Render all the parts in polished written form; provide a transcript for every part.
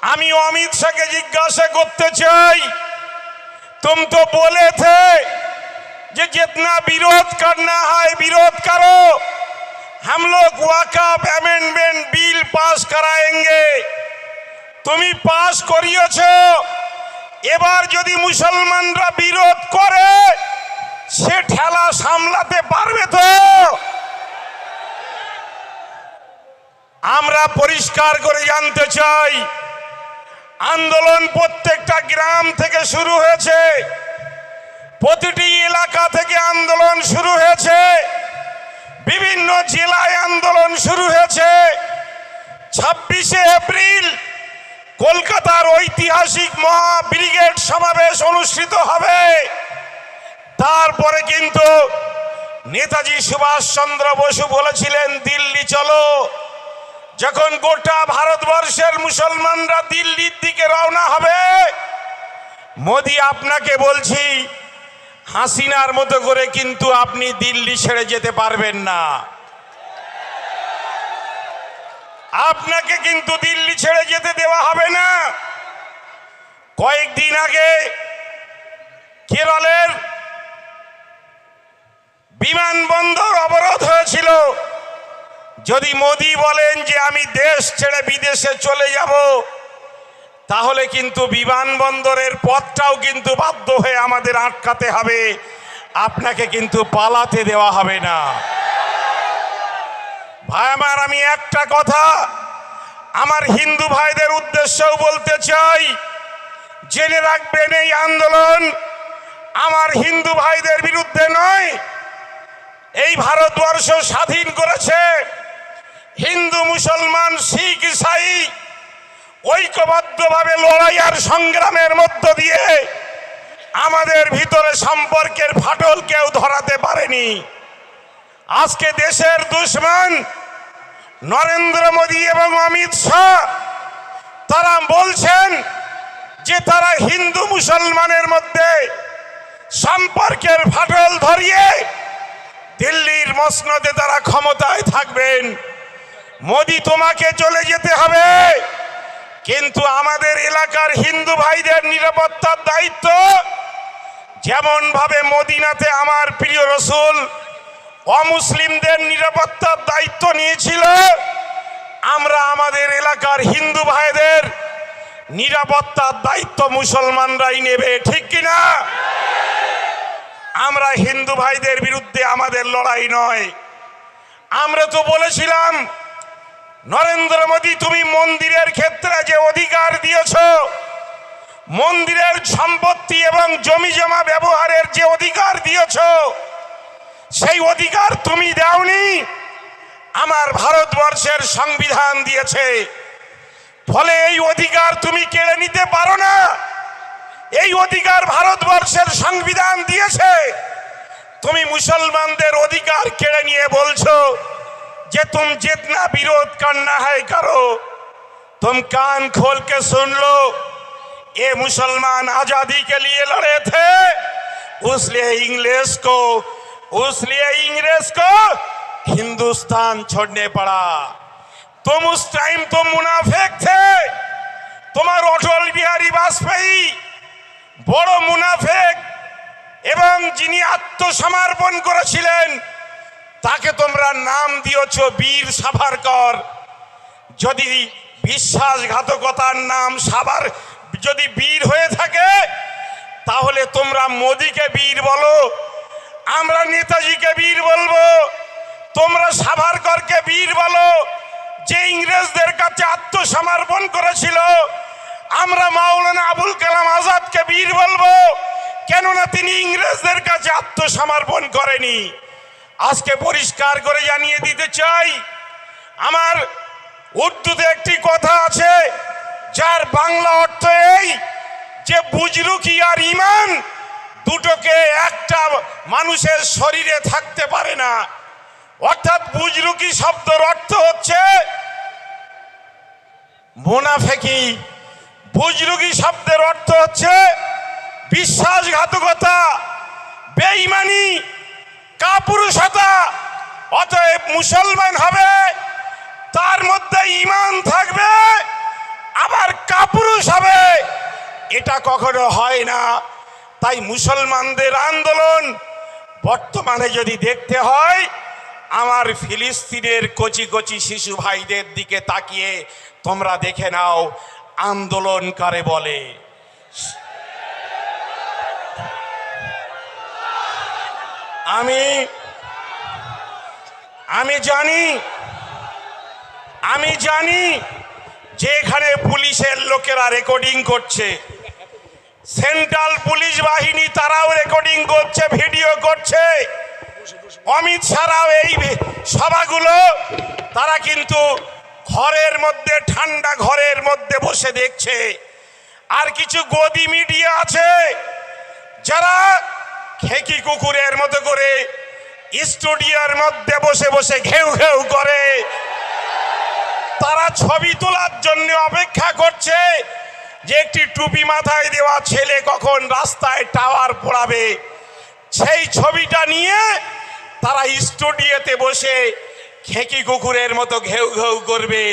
আমি अमित शाह के जिज्ञासा करते चाই तुम तो बोले थे कि जितना विरोध करना है विरोध करो, हम लोग वक़फ़ अमेंडमेंट बिल पास कराएंगे। তুমি পাস করিয়েছো, এবার যদি মুসলমানরা বিরোধ করে সে ঠেলা সামলাতে পারবে তো? আমরা পরিষ্কার করে জানতে চাই, আন্দোলন প্রত্যেকটা গ্রাম থেকে শুরু হয়েছে, প্রতিটি এলাকা থেকে আন্দোলন শুরু হয়েছে, বিভিন্ন জেলায় আন্দোলন শুরু হয়েছে। 26শে এপ্রিল কলকাতার ঐতিহাসিক মহা ব্রিগেড সমাবেশ অনুষ্ঠিত হবে। তারপরে কিন্তু নেতাজি সুভাষচন্দ্র বসু বলেছিলেন দিল্লি চলো। যখন গোটা ভারতবর্ষের মুসলমানরা দিল্লির দিকে রওনা হবে, মোদি আপনাকে বলছি হাসিনার মতো করে কিন্তু আপনি দিল্লি ছেড়ে যেতে পারবেন না। আপনাকে কিন্তু দিল্লি ছেড়ে যেতে দেওয়া হবে না। কয়েকদিন আগে কেরলের বিমানবন্দর অবরোধ হয়েছিল। যদি মোদি বলেন যে আমি দেশ ছেড়ে বিদেশে চলে যাব, তাহলে কিন্তু বিমানবন্দরের পথটাও কিন্তু বাধ্য হয়ে আমাদের আটকাতে হবে, আপনাকে কিন্তু পালাতে দেওয়া হবে না। ভাই আমার, আমি একটা কথা আমার হিন্দু ভাইদের উদ্দেশ্যেও বলতে চাই, জেনে রাখবেন এই আন্দোলন আমার হিন্দু ভাইদের বিরুদ্ধে নয়। এই ভারতবর্ষ স্বাধীন করেছে হিন্দু মুসলমান শিখ ইসাই ঐক্যবদ্ধভাবে লড়াই আর সংগ্রামের মধ্য দিয়ে আমাদের ভিতরে সম্পর্কের ফাটল কেউ ধরাতে পারেনি। আজকে দেশের দুশমন নরেন্দ্র মোদী এবং অমিত শাহ তারা বলছেন যে তারা হিন্দু মুসলমানের মধ্যে সম্পর্কের ফাটল ধরিয়ে দিল্লির মসনদে তারা ক্ষমতায় থাকবেন। মোদী তোমাকে চলে যেতে হবে, কিন্তু আমাদের এলাকার হিন্দু ভাইদের নিরাপত্তার দায়িত্ব যেমন ভাবে মদিনাতে আমার প্রিয় রাসূল অমুসলিমদের নিরাপত্তার দায়িত্ব নিয়েছিল, আমরা আমাদের এলাকার হিন্দু ভাইদের নিরাপত্তার দায়িত্ব মুসলমানরাই নেবে, ঠিক কিনা? আমরা হিন্দু ভাইদের বিরুদ্ধে আমাদের লড়াই নয়। আমরা তো বলেছিলাম নরেন্দ্র মোদী তুমি মন্দিরের ক্ষেত্রে যে অধিকার দিয়েছ, মন্দিরের সম্পত্তি এবং জমি জমা ব্যবহারের যে অধিকার দিয়েছ, সেই অধিকার তুমি দাওনি, আমার ভারতবর্ষের সংবিধান দিয়েছে। ফলে এই অধিকার তুমি কেড়ে নিতে পারো না। এই অধিকার ভারতবর্ষের সংবিধান দিয়েছে। তুমি মুসলমানদের অধিকার কেড়ে নিয়ে বলছো যে तुम जितना विरोध करना है करो। तुम कान खोल के सुन लो, ये मुसलमान आजादी के लिए लड़े थे, इसलिए इंग्लिश को हिंदुस्तान छोड़ने पड़ा। तुम उस टाइम तो मुनाफिक थे। तुम्हारे अटल बिहारी वाजपेयी বড় মুনাফিক এবং যিনি আত্মসমর্পণ করেছিলেন তাকে তোমরা নাম দিয়েছো বীর সাভারকর। যদি বিশ্বাসঘাতকতার নাম সাভার যদি বীর হয়ে থাকে, তাহলে তোমরা মোদিকে বীর বলো, আমরা নেতাজিকে বীর বলবো, তোমরা সাভারকরকে বীর বলো যে ইংরেজদের কাছে আত্মসমর্পণ করেছিল। আমরা মাওলানা আবুল কালাম আজাদকে বীর বলবো, কেননা তিনি ইংরেজদের কাছে আত্মসমর্পণ করেনি। আজকে পরিষ্কার করে জানিয়ে দিতে চাই, আমার উর্দুতে একটি কথা আছে যার বাংলা অর্থ এই যে বুজরুকি আর ঈমান দুটোকে একটা মানুষের শরীরে থাকতে পারে না। অর্থাৎ বুজরুকি শব্দের অর্থ হচ্ছে মুনাফিকি, বুজরুকি শব্দের অর্থ হচ্ছে বিশ্বাসঘাতকতা, বেঈমানি, কাপুরুষতা। অতএব মুসলমান হবে তার মধ্যে ঈমান থাকবে, আবার কাপুর শেষ হবে, এটা কখনো হয় না। তাই মুসলমানদের আন্দোলন বর্তমানে যদি দেখতে হয়, আমার ফিলিস্তিনের কচি কচি শিশু ভাইদের দিকে তাকিয়ে তোমরা দেখে নাও আন্দোলন কারে বলে। আমি জানি যে এখানে পুলিশের লোকেরা রেকর্ডিং করছে, সেন্ট্রাল পুলিশ বাহিনী তারাও রেকর্ডিং করছে, ভিডিও করছে। অমিত শাহরাও এই সভাগুলো তারা কিন্তু ঘরের মধ্যে, ঠান্ডা ঘরের মধ্যে বসে দেখছে। আর কিছু গদি মিডিয়া আছে যারা খেকি কুকুরের মতো করে স্টুডিওর মধ্যে বসে বসে ঘেউ ঘেউ করে। তারা ছবি তোলার জন্য অপেক্ষা করছে যে একটি টুপি মাথায় দেওয়া ছেলে কখন রাস্তায় টাওয়ার পোড়াবে। সেই ছবিটা নিয়ে তারা স্টুডিওতে বসে খেকি কুকুরের মতো ঘেউ ঘেউ করবে।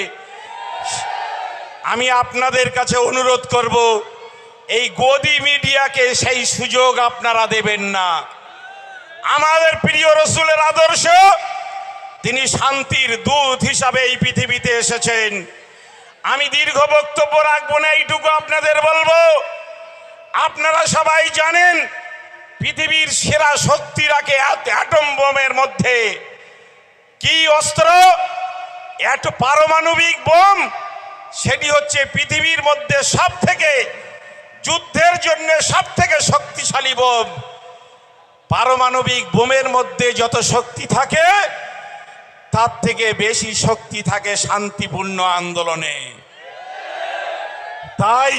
আমি আপনাদের কাছে অনুরোধ করব, এই গদি মিডিয়াকে সেই সুযোগ আপনারা দেবেন না। আমাদের প্রিয় রসুলের আদর্শ, তিনি শান্তির দূত হিসাবে এই পৃথিবীতে এসেছেন। আমি দীর্ঘ বক্তব্য রাখবো না, এইটুকু আপনাদের বলবো, আপনারা সবাই জানেন পৃথিবীর সেরা শক্তি রাখে অ্যাটম বোমের মধ্যে। কি অস্ত্র? পারমাণবিক বোম। সেটি হচ্ছে পৃথিবীর মধ্যে সব থেকে, যুদ্ধের জন্য সব থেকে শক্তিশালী বোম। পারমাণবিক বোমের মধ্যে যত শক্তি থাকে তার থেকে বেশি শক্তি থাকে শান্তিপূর্ণ আন্দোলনে। তাই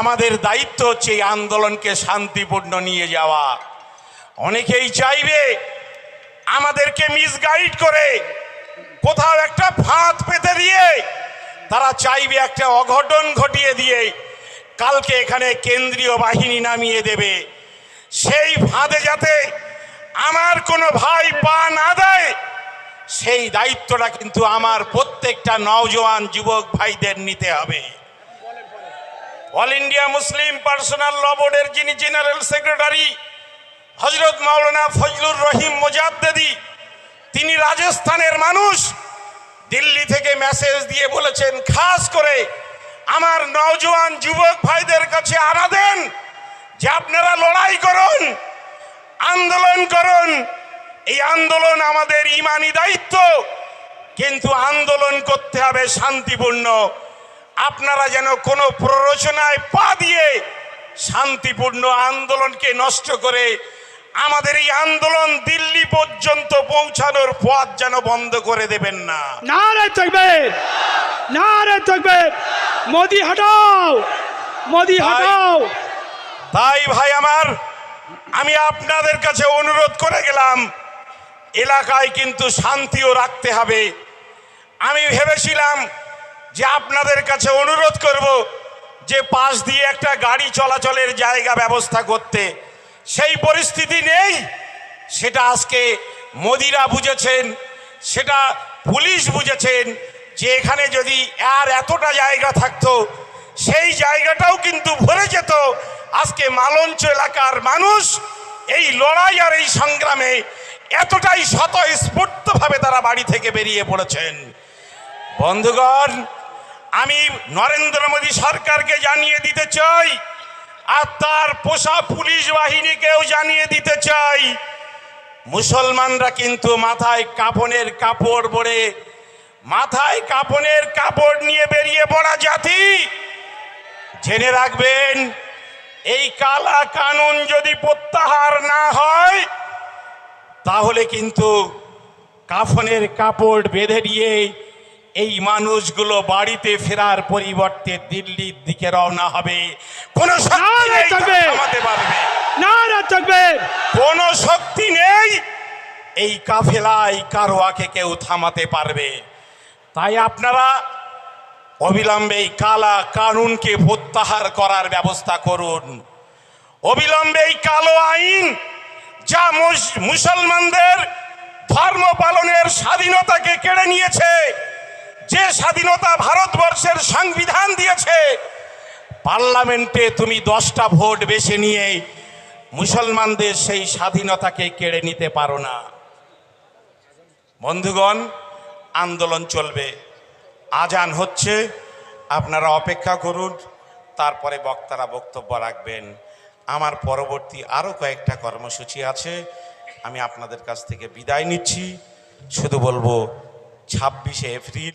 আমাদের দায়িত্ব হচ্ছে এই আন্দোলনকে শান্তিপূর্ণ নিয়ে যাওয়া। অনেকেই চাইবে আমাদেরকে মিসগাইড করে কোথাও একটা ফাঁদ পেতে দিয়ে, তারা চাইবে একটা অঘটন ঘটিয়ে দিয়ে কালকে এখানে কেন্দ্রীয় বাহিনী নামিয়ে দেবে। সেই ফাঁদে যাতে আমার কোনো ভাই পা না দেয়, সেই দায়িত্বটা কিন্তু আমার প্রত্যেকটা নওজোয়ান যুবক ভাইদের নিতে হবে। অল ইন্ডিয়া মুসলিম পার্সোনাল ল বোর্ডের যিনি জেনারেল সেক্রেটারি হজরত মাওলানা ফজলুর রহিম মুজাদ্দেদি, তিনি রাজস্থানের মানুষ। দিল্লি থেকে মেসেজ দিয়ে বলেছেন, খাস করে আমার নওজোয়ান যুবক ভাইদের কাছে আনা দেন যে আপনারা লড়াই করুন, আন্দোলন করুন। এই আন্দোলন আমাদের ইমানি দায়িত্ব, কিন্তু আন্দোলন করতে হবে শান্তিপূর্ণ। আপনারা যেন কোনো প্ররোচনায় পা দিয়ে শান্তিপূর্ণ আন্দোলনকে নষ্ট করে আমাদের এই আন্দোলন দিল্লি পর্যন্ত পৌঁছানোর পথ যেন বন্ধ করে দেবেন না। নারে তাকবীর, নারে তাকবীর, মোদি হটাও, মোদি হটাও। তাই ভাই আমার, আমি আপনাদের কাছে অনুরোধ করে গেলাম, এলাকায় কিন্তু শান্তিও রাখতে হবে। আমি ভেবেছিলাম যে আপনাদের কাছে অনুরোধ করব যে পাশ দিয়ে একটা গাড়ি চলাচলের জায়গা ব্যবস্থা করতে, সেই পরিস্থিতি নেই। সেটা আজকে মোদিরা বুঝেছেন, সেটা পুলিশ বুঝেছেন যে এখানে যদি আর এতটা জায়গা থাকতো, সেই জায়গাটাও কিন্তু ভরে যেত। আজকে মালঞ্চ এলাকার মানুষ এই লড়াই আর এই সংগ্রামে এতটাই স্বতঃস্ফূর্তভাবে তারা বাড়ি থেকে বেরিয়ে পড়েছেন। বন্ধুগণ, আমি নরেন্দ্র মোদী সরকারকে জানিয়ে দিতে চাই, আর তার পোষা পুলিশ বাহিনীকেও জানিয়ে দিতে চাই, মুসলমানরা কিন্তু মাথায় কাফনের কাপড় পরে, মাথায় কাফনের কাপড় নিয়ে বেরিয়ে পড়া জাতি। জেনে রাখবেন, এই কালা কানুন যদি প্রত্যাহার না হয়, তাহলে কিন্তু কাফনের কাপড় বেঁধে দিয়ে এই মানুষগুলো বাড়িতে ফেরার পরিবর্তে দিল্লির দিকে রওনা হবে। কোনো শক্তি নেই থামাতে পারবে, কোনো শক্তি নেই এই কাফেলায় কারওয়াকে কেউ থামাতে পারবে। তাই আপনারা অবিলম্বে এই কালা কানুনকে প্রত্যাহার করার ব্যবস্থা করুন। অবিলম্বে এই কালো আইন, যা মুসলমানদের ধর্ম পালনের স্বাধীনতাকে কেড়ে নিয়েছে, যে স্বাধীনতা ভারতবর্ষের সংবিধান দিয়ে পার্লামেন্টে তুমি 10টা ভোট বেছে নিয়ে মুসলমানদের সেই স্বাধীনতাকে কেড়ে নিতে পারো না। বন্ধুগণ, আন্দোলন চলবে, আজান হচ্ছে, আপনারা অপেক্ষা করুন, তারপরে বক্তারা বক্তব্য রাখবেন। আমার পরবর্তী আরও কয়েকটা কর্মসূচি আছে, আমি আপনাদের কাছ থেকে বিদায় নিচ্ছি। শুধু বলবো 26শে এপ্রিল